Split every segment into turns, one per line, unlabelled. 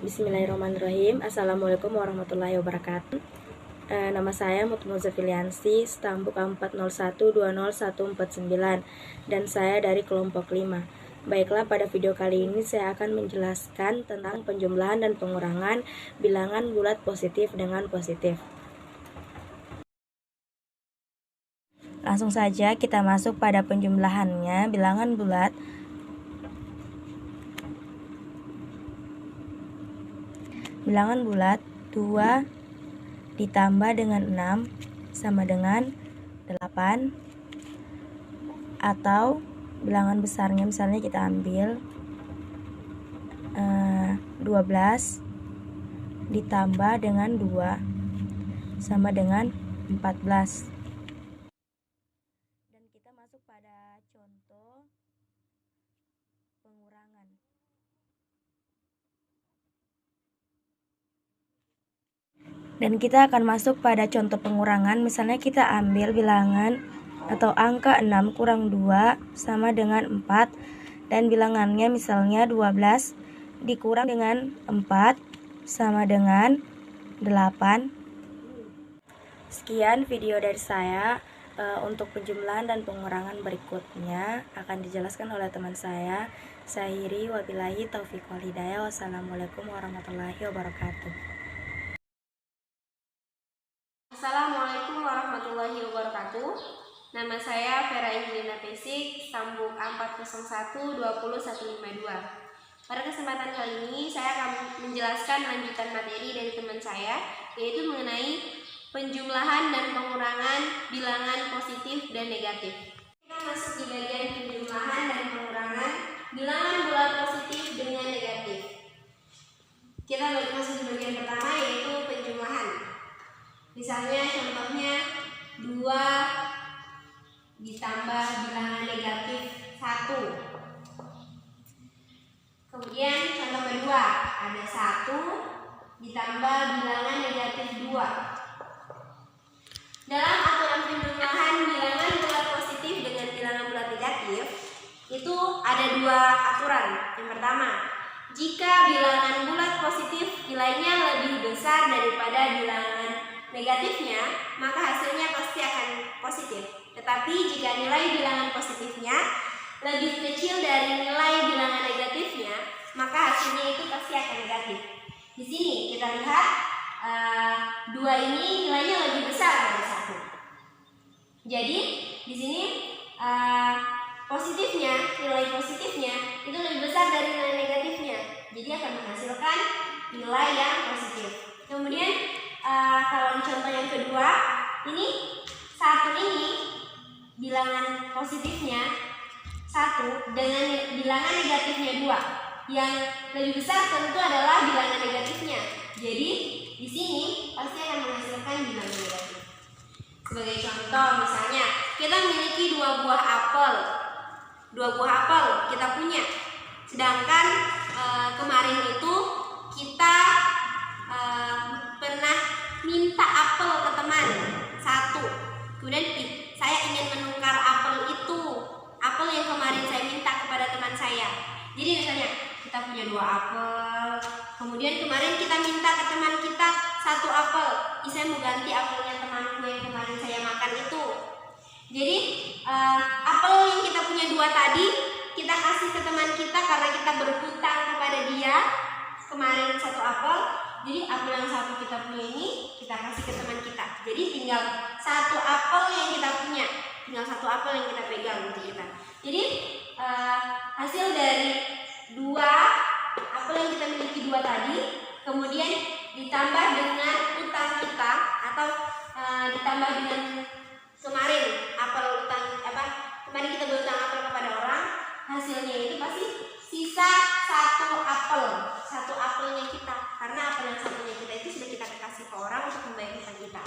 Bismillahirrahmanirrahim. Assalamualaikum warahmatullahi wabarakatuh. Nama saya Mutmu Zafiliansi, stambuk 401201149, dan saya dari kelompok 5. Baiklah, pada video kali ini saya akan menjelaskan tentang penjumlahan dan pengurangan bilangan bulat positif dengan positif. Langsung saja kita masuk pada penjumlahannya. Bilangan bulat Bilangan bulat 2 ditambah dengan 6 sama dengan 8, atau bilangan besarnya misalnya kita ambil 12 ditambah dengan 2 sama dengan 14. Dan kita masuk pada contoh pengurangan. Dan kita akan masuk pada contoh pengurangan. Misalnya kita ambil bilangan atau angka 6 kurang 2 sama dengan 4, dan bilangannya misalnya 12 dikurang dengan 4 sama dengan 8. Sekian video dari saya. Untuk penjumlahan dan pengurangan berikutnya akan dijelaskan oleh teman saya. Sahiri wabillahi taufiq wal hidayah. Wassalamualaikum warahmatullahi wabarakatuh.
Assalamualaikum warahmatullahi wabarakatuh. Nama saya Vera Angelina Pesik, stambuk 401201152. Pada kesempatan kali ini saya akan menjelaskan lanjutan materi dari teman saya, yaitu mengenai penjumlahan dan pengurangan bilangan positif dan negatif. Kita masuk di bagian penjumlahan dan pengurangan bilangan bulat positif dengan negatif. Kita masuk di bagian pertama, yaitu penjumlahan. Misalnya contohnya 2 ditambah bilangan negatif 1. Kemudian contoh kedua, ada 1 ditambah bilangan negatif 2. Dalam aturan penjumlahan bilangan bulat positif dengan bilangan bulat negatif, itu ada 2 aturan. Yang pertama, jika bilangan bulat positif nilainya lebih besar daripada bilangan negatifnya, maka hasilnya pasti akan positif. Tetapi jika nilai bilangan positifnya lebih kecil dari nilai bilangan negatifnya, maka hasilnya itu pasti akan negatif. Di sini kita lihat 2 ini nilainya lebih besar dari 1. Jadi di sini nilai positifnya itu lebih besar dari nilai negatifnya. Jadi akan menghasilkan nilai yang positif. Kemudian kalau contoh yang kedua, ini 1 ini bilangan positifnya 1 dengan bilangan negatifnya 2. Yang lebih besar tentu adalah bilangan negatifnya. Jadi di sini pasti akan menghasilkan bilangan negatif. Sebagai contoh, misalnya kita memiliki 2 buah apel. 2 buah apel kita punya. Sedangkan kemarin itu kita pernah minta apel ke teman 1. Kemudian saya ingin menukar apel itu, apel yang kemarin saya minta kepada teman saya. Jadi misalnya kita punya 2 apel, kemudian kemarin kita minta ke teman kita 1 apel. Saya mau ganti apelnya temanku yang kemarin saya makan itu. Jadi apel yang kita punya 2 tadi kita kasih ke teman kita karena kita berhutang kepada dia kemarin 1 apel. Jadi apel yang 1 kita punya ini kita kasih ke teman kita. Jadi tinggal 1 apel yang kita punya, tinggal 1 apel yang kita pegang untuk kita. Jadi hasil dari 2 apel yang kita miliki 2 tadi, kemudian ditambah dengan utang kita atau ditambah dengan kemarin kemarin kita berutang apel kepada orang, hasilnya itu pasti sisa 1 apel, 1 apelnya kita, karena apel yang 1-nya kita itu sudah kita kasih ke orang untuk membayar hutang kita.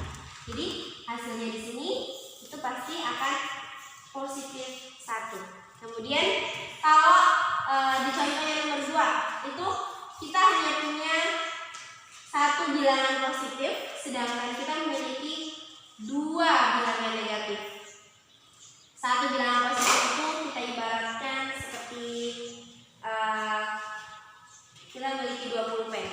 Jadi hasilnya di sini itu pasti akan positif 1. Kemudian kalau di contohnya nomor 2 itu kita hanya punya 1 bilangan positif, sedangkan kita memiliki 2 bilangan negatif. 1 bilangan positif itu kita ibaratkan seperti kita memiliki 2 pulpen.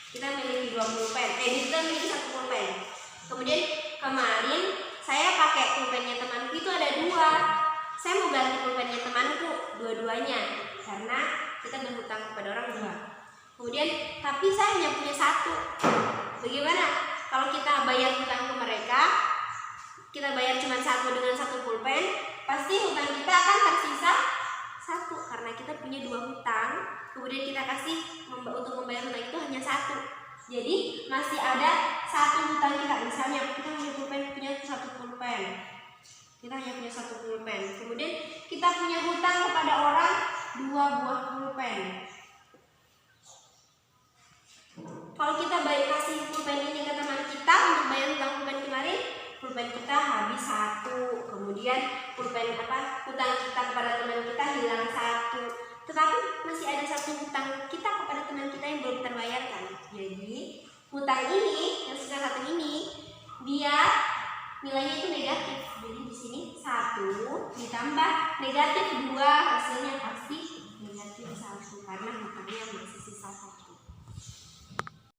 Kita memiliki 20 pen. Kita memiliki 1 pulpen. Kemudian kemarin saya pakai pulpennya temanku itu ada 2. Saya mau ganti pulpennya temanku dua-duanya karena kita berhutang kepada orang 2. Kemudian tapi saya hanya punya 1. Bagaimana kalau kita bayar hutang ke mereka? Kita bayar cuma 1 dengan 1 pulpen, pasti hutang kita akan tersisa 1 karena kita punya 2 hutang. Kemudian kita kasih untuk membayar hutang itu hanya 1. Jadi masih ada 1 hutang kita. Misalnya kita punya 1 pulpen. Kita hanya punya 1 pulpen. Kemudian kita punya hutang kepada orang 2 buah pulpen. Kalau kita kasih pulpen ini ke teman kita untuk bayar hutang pulpen kemarin, pulpen kita habis 1. Kemudian pulpen hutang kita kepada teman kita hilang 1. Tetapi masih ada 1 hutang kita kepada teman kita yang belum terbayarkan. Jadi hutang ini yang sisa 1 ini dia nilainya itu negatif. Jadi di sini 1 ditambah negatif 2 hasilnya pasti negatif 1 karena hutangnya masih sisa 1.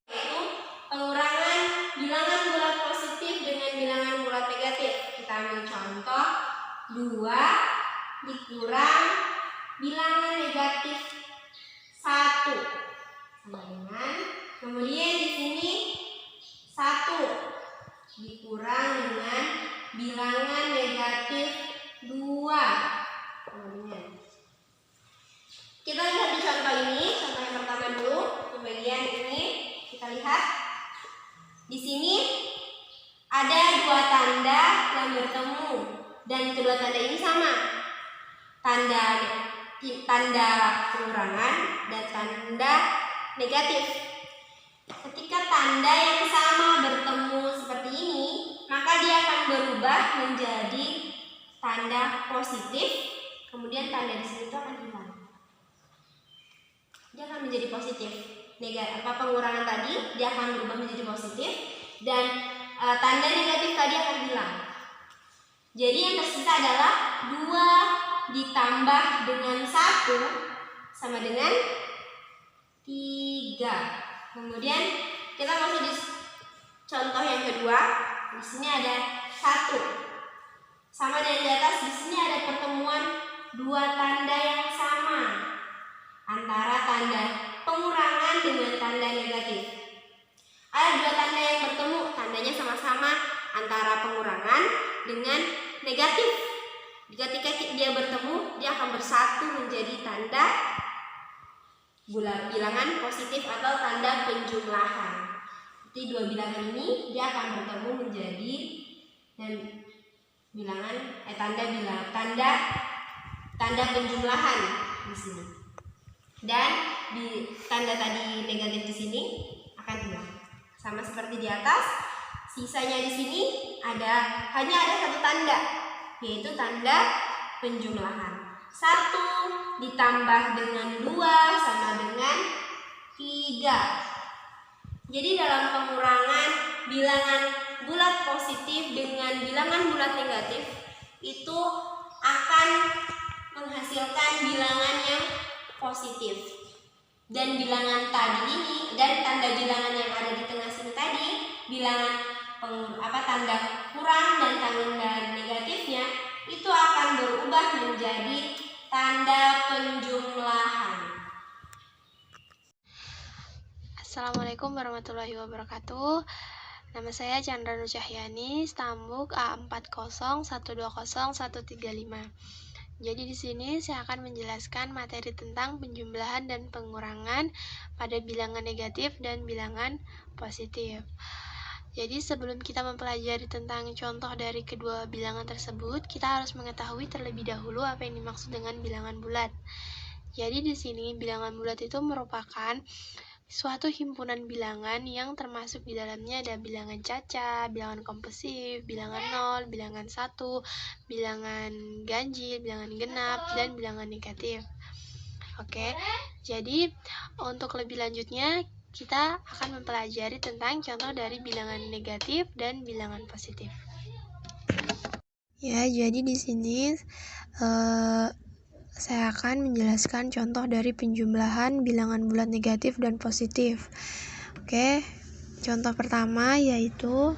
Yaitu pengurangan bilangan bulat positif dengan bilangan bulat negatif. Kita ambil contoh 2 dikurang bilangan negatif 1 sama dengan, kemudian di sini 1 dikurang dengan bilangan negatif 2 sama dengan. Kita lihat di contoh ini, contoh yang pertama dulu, pembagian ini kita lihat di sini ada 2 tanda yang bertemu dan kedua tanda ini sama, tanda pengurangan dan tanda negatif. Ketika tanda yang sama bertemu seperti ini, maka dia akan berubah menjadi tanda positif. Kemudian tanda di sini itu akan hilang. Dia akan menjadi positif. Pengurangan tadi dia akan berubah menjadi positif dan tanda negatif tadi akan hilang. Jadi yang tersisa adalah 2 ditambah dengan 1 sama dengan 3. Kemudian kita masuk di contoh yang kedua. Di sini ada 1 sama dengan di atas. Di sini ada pertemuan 2 tanda yang sama antara tanda pengurangan dengan tanda negatif. Ada 2 tanda yang bertemu, tandanya sama-sama antara pengurangan dengan negatif. Ketika dia bertemu, dia akan bersatu menjadi tanda bilangan positif atau tanda penjumlahan. Jadi 2 bilangan ini dia akan bertemu menjadi dan bilangan tanda penjumlahan di sini. Dan di tanda tadi negatif di sini akan hilang. Sama seperti di atas, sisanya di sini hanya ada 1 tanda, yaitu tanda penjumlahan. 1 ditambah dengan 2 sama dengan 3. Jadi dalam pengurangan bilangan bulat positif dengan bilangan bulat negatif itu akan menghasilkan bilangan yang positif. Dan bilangan tadi ini dan tanda bilangan yang ada di tengah sini tadi, bilangan tanda kurang dan tanda negatifnya itu akan berubah menjadi tanda penjumlahan.
Assalamualaikum warahmatullahi wabarakatuh. Nama saya Chandra Nur Cahyani, Stambuk A40120135. Jadi di sini saya akan menjelaskan materi tentang penjumlahan dan pengurangan pada bilangan negatif dan bilangan positif. Jadi sebelum kita mempelajari tentang contoh dari kedua bilangan tersebut, kita harus mengetahui terlebih dahulu apa yang dimaksud dengan bilangan bulat. Jadi di sini bilangan bulat itu merupakan suatu himpunan bilangan yang termasuk di dalamnya ada bilangan caca, bilangan komposif, bilangan 0, bilangan 1, bilangan ganjil, bilangan genap, dan bilangan negatif. Oke, jadi untuk lebih lanjutnya kita akan mempelajari tentang contoh dari bilangan negatif dan bilangan positif. Ya, jadi di sini
saya akan menjelaskan contoh dari penjumlahan bilangan bulat negatif dan positif. Oke, contoh pertama yaitu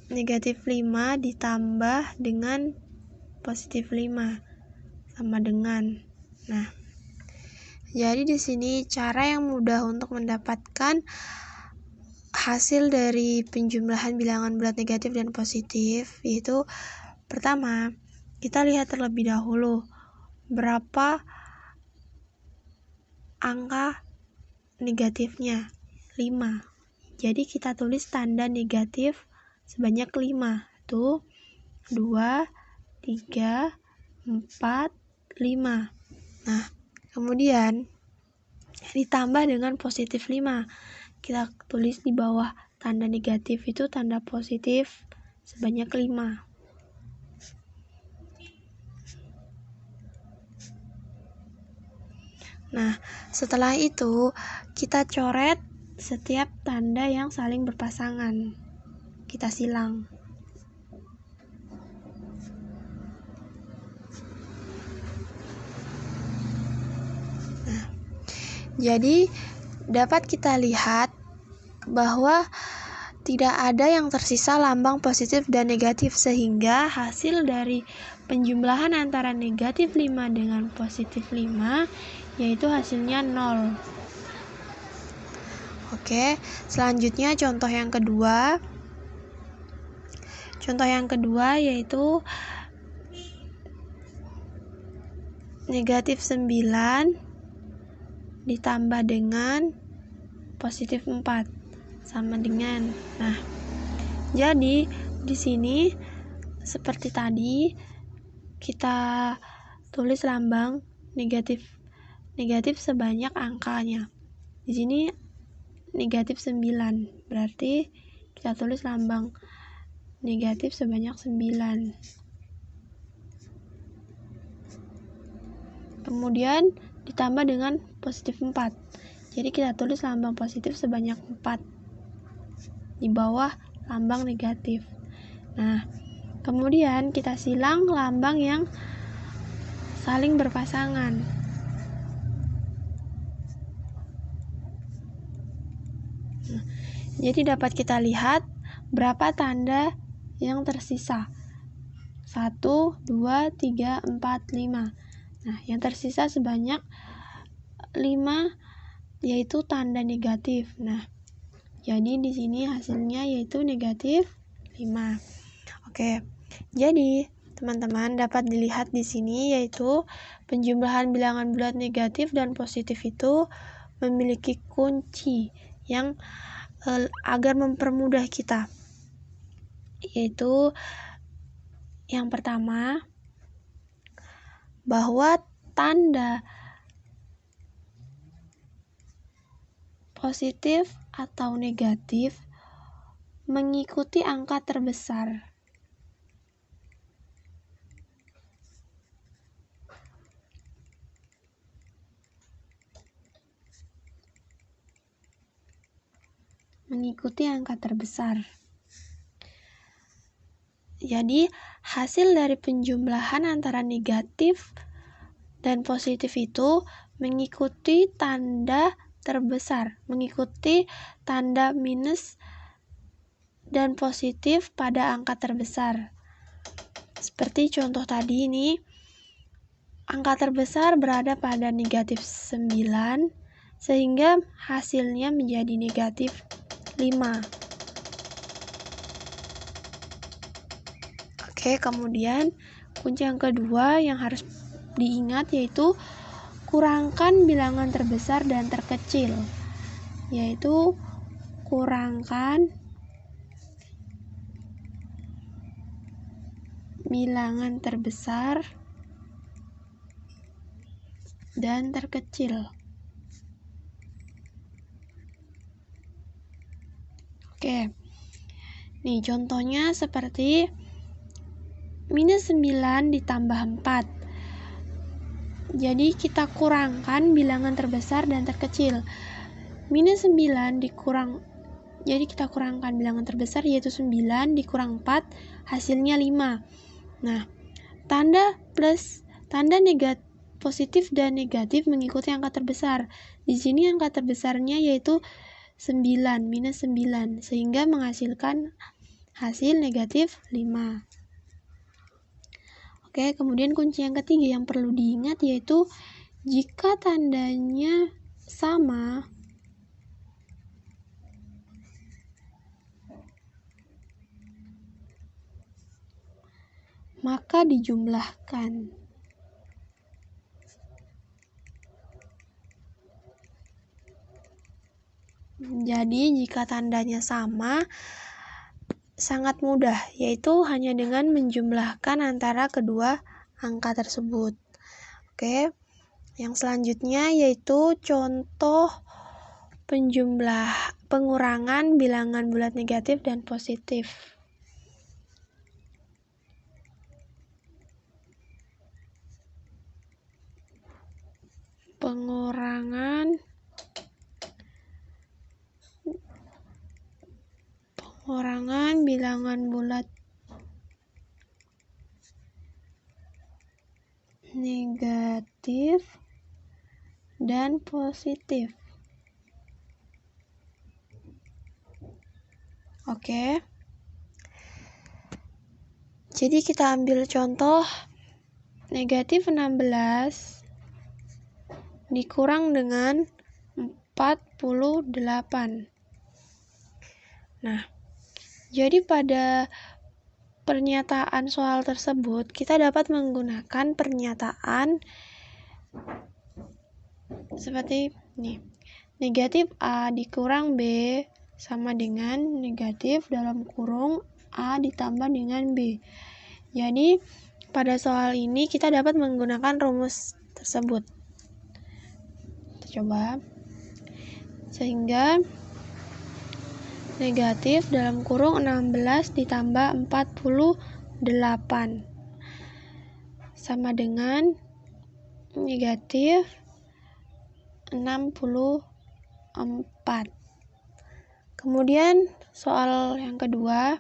negatif 5 ditambah dengan positif 5 sama dengan. Nah, jadi di sini cara yang mudah untuk mendapatkan hasil dari penjumlahan bilangan bulat negatif dan positif yaitu pertama, kita lihat terlebih dahulu berapa angka negatifnya, 5. Jadi kita tulis tanda negatif sebanyak 5. Tuh, 2, 3, 4, 5. Nah, kemudian ditambah dengan positif 5. Kita tulis di bawah tanda negatif itu tanda positif sebanyak 5. Nah, setelah itu kita coret setiap tanda yang saling berpasangan. Kita silang. Nah, jadi dapat kita lihat bahwa tidak ada yang tersisa lambang positif dan negatif, sehingga hasil dari penjumlahan antara negatif 5 dengan positif 5 yaitu hasilnya 0. Oke, selanjutnya contoh yang kedua. Contoh yang kedua yaitu negatif 9 ditambah dengan positif 4 sama dengan. Nah, jadi di sini seperti tadi kita tulis lambang negatif sebanyak angkanya. Di sini negatif 9, berarti kita tulis lambang negatif sebanyak 9. Kemudian ditambah dengan positif 4. Jadi kita tulis lambang positif sebanyak 4 di bawah lambang negatif. Nah, kemudian kita silang lambang yang saling berpasangan. Nah, jadi dapat kita lihat berapa tanda yang tersisa. 1, 2, 3, 4, 5. Nah, yang tersisa sebanyak 5 yaitu tanda negatif. Nah, jadi di sini hasilnya yaitu negatif 5. Oke. Jadi, teman-teman dapat dilihat di sini yaitu penjumlahan bilangan bulat negatif dan positif itu memiliki kunci yang agar mempermudah kita. Yaitu yang pertama, bahwa tanda positif atau negatif mengikuti angka terbesar. Mengikuti angka terbesar. Jadi, hasil dari penjumlahan antara negatif dan positif itu mengikuti tanda terbesar, mengikuti tanda minus dan positif pada angka terbesar. Seperti contoh tadi ini, angka terbesar berada pada negatif 9, sehingga hasilnya menjadi negatif 5. Oke, kemudian kunci yang kedua yang harus diingat yaitu kurangkan bilangan terbesar dan terkecil, yaitu kurangkan bilangan terbesar dan terkecil. Oke, nih contohnya seperti minus 9 ditambah 4. Jadi kita kurangkan bilangan terbesar dan terkecil. Minus 9 Jadi kita kurangkan bilangan terbesar yaitu 9 dikurang 4, hasilnya 5. Nah, tanda positif dan negatif mengikuti angka terbesar. Di sini angka terbesarnya yaitu 9 minus 9, sehingga menghasilkan hasil negatif 5. Oke, kemudian kunci yang ketiga yang perlu diingat yaitu jika tandanya sama, maka dijumlahkan. Jadi jika tandanya sama, sangat mudah, yaitu hanya dengan menjumlahkan antara kedua angka tersebut. Oke, yang selanjutnya yaitu contoh pengurangan bilangan bulat negatif dan positif. Pengurangan bilangan bulat negatif dan positif. Oke. Jadi kita ambil contoh negatif 16 dikurang dengan 48. Nah, jadi pada pernyataan soal tersebut kita dapat menggunakan pernyataan seperti ini. Negatif A dikurang B sama dengan negatif dalam kurung A ditambah dengan B. Jadi pada soal ini kita dapat menggunakan rumus tersebut. Kita coba. Sehingga negatif dalam kurung 16 ditambah 48 sama dengan negatif 64. Kemudian soal yang kedua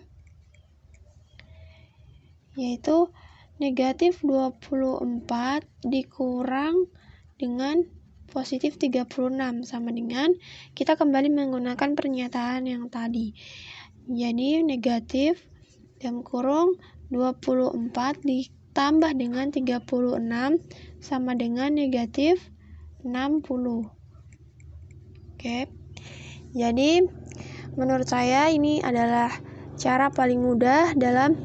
yaitu negatif 24 dikurang dengan positif 36 sama dengan kita kembali menggunakan pernyataan yang tadi. Jadi negatif dalam kurung 24 ditambah dengan 36 sama dengan negatif 60. Oke. Jadi menurut saya ini adalah cara paling mudah dalam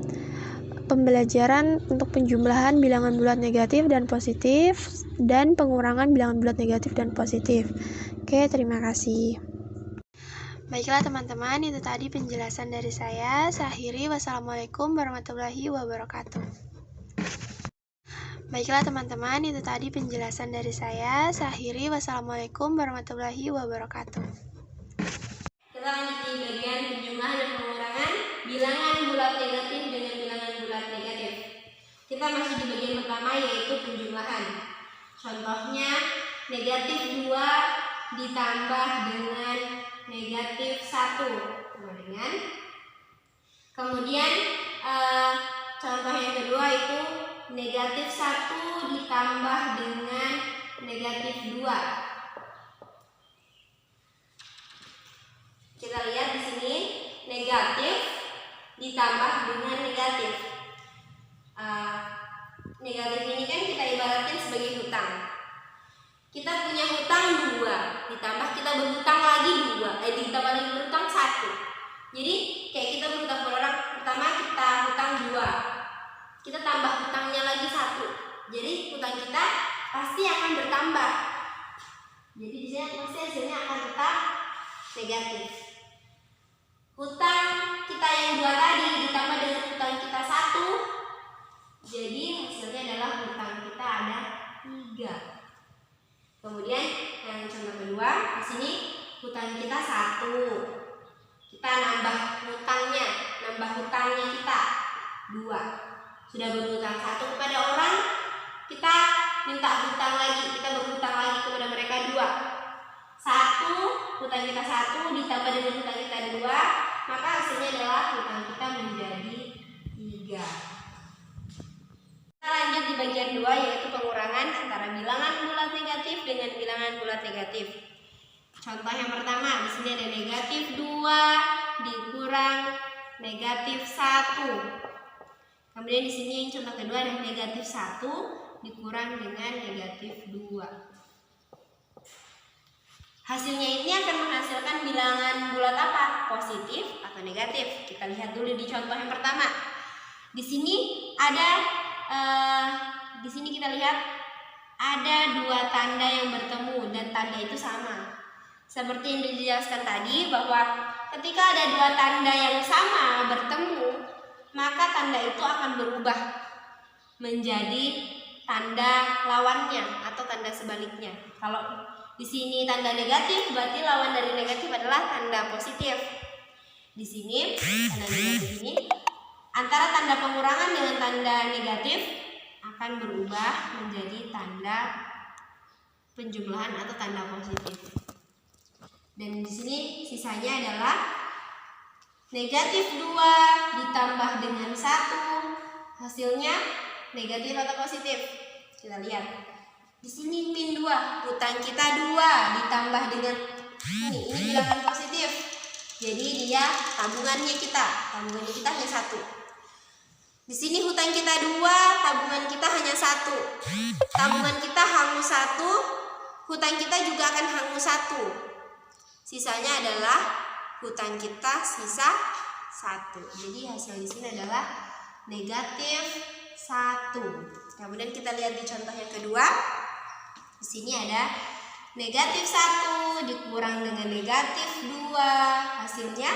pembelajaran untuk penjumlahan bilangan bulat negatif dan positif dan pengurangan bilangan bulat negatif dan positif. Oke, terima kasih. Baiklah teman-teman, itu tadi penjelasan dari saya. Saya akhiri. Wassalamualaikum warahmatullahi wabarakatuh. Baiklah teman-teman, itu tadi penjelasan dari saya. Saya akhiri. Wassalamualaikum warahmatullahi wabarakatuh.
Kita lanjut di bagian penjumlahan dan pengurangan bilangan bulat negatif dengan bilangan bulat negatif. Kita masih di bagian pertama yaitu penjumlahan. Contohnya negatif 2 ditambah dengan negatif 1 sama dengan. Kemudian contoh yang kedua itu negatif 1 ditambah dengan negatif 2. Kita lihat di sini negatif ditambah dengan negatif. Negatif ini kan kita ibaratkan sebagai hutang. Kita punya hutang 2, ditambah kita berhutang lagi 2, ditambah lagi berhutang 1. Jadi kayak kita berhutang pada orang pertama kita hutang 2, kita tambah hutangnya lagi 1. Jadi hutang kita pasti akan bertambah. Jadi di sini pasti hasilnya akan tetap negatif. Hutang kita yang 2 tadi ditambah dengan hutang kita 1, jadi hasilnya adalah hutang kita ada 3. Kemudian yang contoh kedua di sini hutang kita 1, kita nambah hutangnya kita 2. Sudah berhutang 1 kepada orang, kita minta hutang lagi, kita berhutang lagi kepada mereka 2. 1 hutang kita 1 ditambah dengan hutang kita 2, maka hasilnya adalah hutang kita menjadi 3. Kita lanjut di bagian 2, yaitu pengurangan antara bilangan bulat negatif dengan bilangan bulat negatif. Contoh yang pertama, di sini ada negatif 2 dikurang negatif 1. Kemudian di sini yang contoh kedua ada negatif 1 dikurang dengan negatif 2. Hasilnya ini akan menghasilkan bilangan bulat apa? Positif atau negatif? Kita lihat dulu di contoh yang pertama. Di sini ada kita lihat ada 2 tanda yang bertemu dan tanda itu sama. Seperti yang dijelaskan tadi bahwa ketika ada 2 tanda yang sama bertemu, maka tanda itu akan berubah menjadi tanda lawannya atau tanda sebaliknya. Kalau di sini tanda negatif, berarti lawan dari negatif adalah tanda positif. Di sini tanda negatif ini antara tanda pengurangan dengan tanda negatif akan berubah menjadi tanda penjumlahan atau tanda positif. Dan di sini sisanya adalah negatif 2 ditambah dengan 1, hasilnya negatif atau positif. Kita lihat. Di sini min 2, hutang kita 2 ditambah dengan ini bilangan positif. Jadi dia tabungannya kita hanya 1. Di sini hutang kita 2, tabungan kita hanya 1. Tabungan kita hangus 1, hutang kita juga akan hangus 1. Sisanya adalah hutang kita sisa 1. Jadi hasil di sini adalah negatif 1. Kemudian kita lihat di contoh yang kedua. Di sini ada negatif 1 dikurang dengan negatif 2. Hasilnya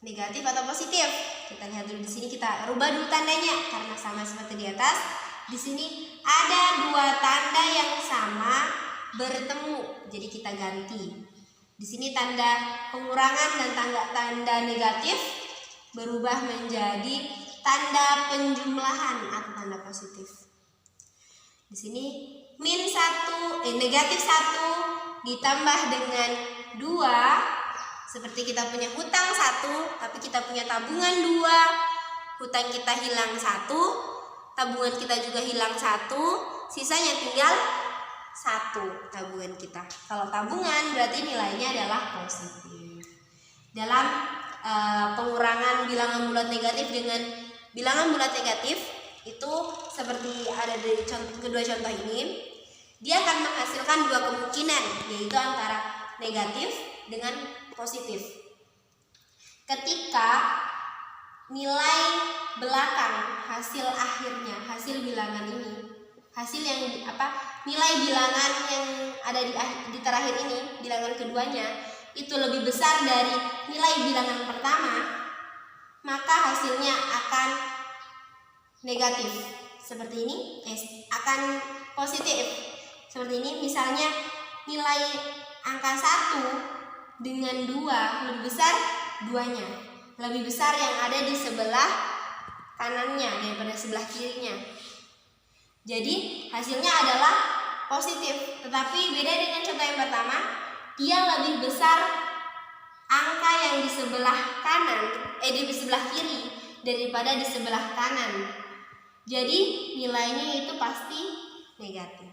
negatif atau positif? Kita lihat dulu di sini, kita rubah dulu tandanya karena sama seperti di atas. Di sini ada 2 tanda yang sama bertemu. Jadi kita ganti. Di sini tanda pengurangan dan tanda negatif berubah menjadi tanda penjumlahan atau tanda positif. Di sini negatif 1 ditambah dengan 2, seperti kita punya hutang 1 tapi kita punya tabungan 2, hutang kita hilang 1, tabungan kita juga hilang 1, sisanya tinggal 1 tabungan kita. Kalau tabungan berarti nilainya adalah positif. Dalam pengurangan bilangan bulat negatif dengan bilangan bulat negatif itu seperti ada di kedua contoh ini, dia akan menghasilkan 2 kemungkinan, yaitu antara negatif dengan positif. Ketika nilai belakang hasil akhirnya, hasil bilangan ini, hasil yang nilai bilangan yang ada di terakhir ini, bilangan keduanya itu lebih besar dari nilai bilangan pertama, maka hasilnya akan negatif. Seperti ini, akan positif. Seperti ini, misalnya nilai angka 1 dengan 2 lebih besar duanya, lebih besar yang ada di sebelah kanannya daripada sebelah kirinya. Jadi hasilnya adalah positif. Tetapi beda dengan contoh yang pertama, dia lebih besar angka yang di sebelah kanan, di sebelah kiri daripada di sebelah kanan. Jadi nilainya itu pasti negatif.